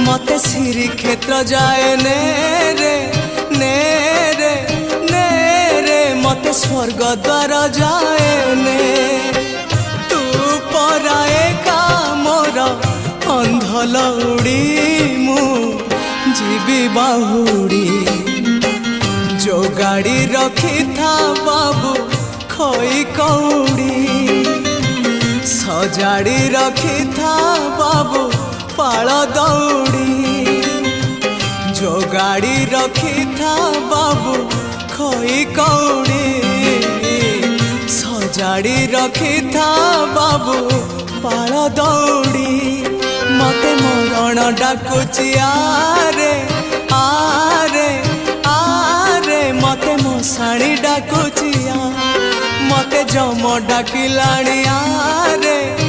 मते श्री क्षेत्र जाए ने रे ने रे ने रे मते स्वर्ग द्वार जाए ने तू पराए का मोर अंधलौड़ी मु जीवी बाहुड़ी जो गाड़ी रखी था बाबू खई कौड़ी सजाड़ी रखी था बाबू पाल दौड़ी जो गाड़ी रखी था बाबू खई कौड़ी सजाड़ी रखी था बाबू पाल दौड़ी मते मरण डाकुची आरे आरे आरे मते मशाणी डाकुची मते जम डाकिलाणी आरे